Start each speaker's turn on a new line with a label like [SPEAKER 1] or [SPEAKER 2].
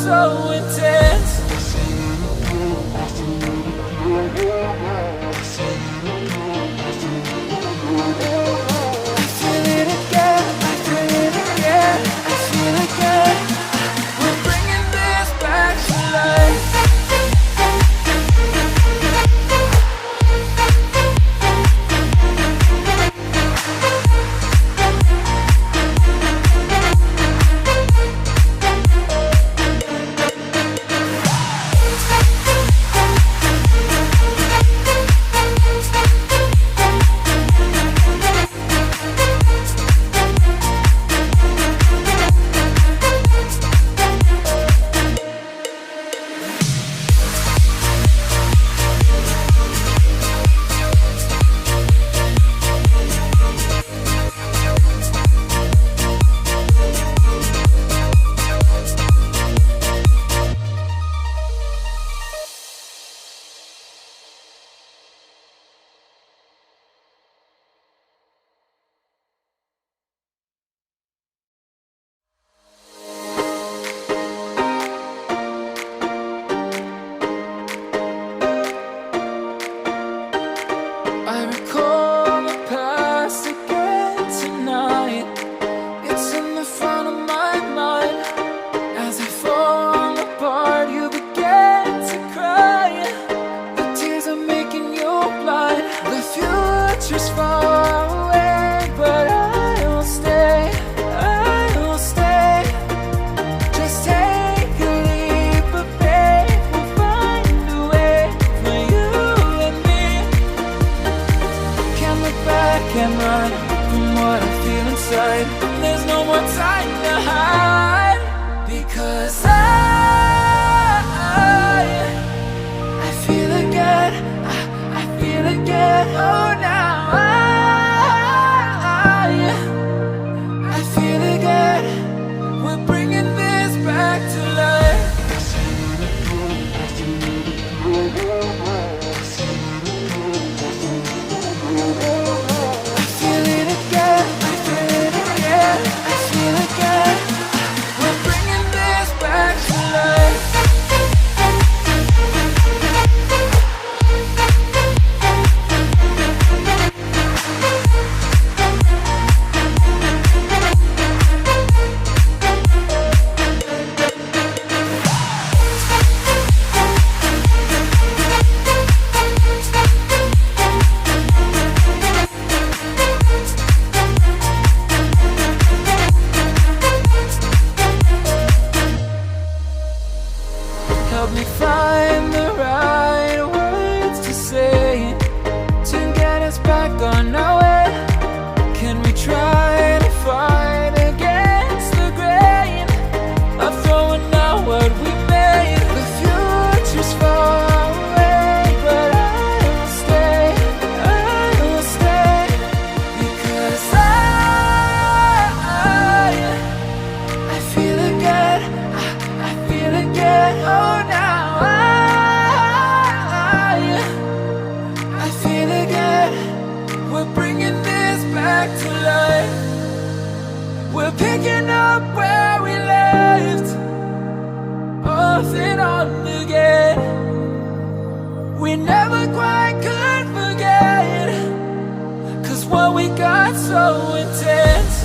[SPEAKER 1] so intense. I feel it again, I feel it again, I feel it again. We're bringing this back to life. I recall the past again tonight. It's in the front of my mind. As I fall apart, you begin to cry. The tears are making you blind. The future's far away, but I will stay, I will stay. Just take a leap of faith. We'll find a way for you and me. Can't look back and run from what I feel inside. There's no more time to hide, because I feel again, I feel again. Oh, now I feel again. We're bringing this back to life. I feel it again, I feel it again, I feel again. We're bringing this back to life. Help me find the right words to say to get us back on our way. Can we try to fight against the grain of throwing out what we made? The future's far away, but I will stay, I will stay. Because I feel again, I feel again. Oh, now I feel again. We're bringing this back to life. We're picking up where we left off and on again. We never quite could forget, 'cause what we got so intense.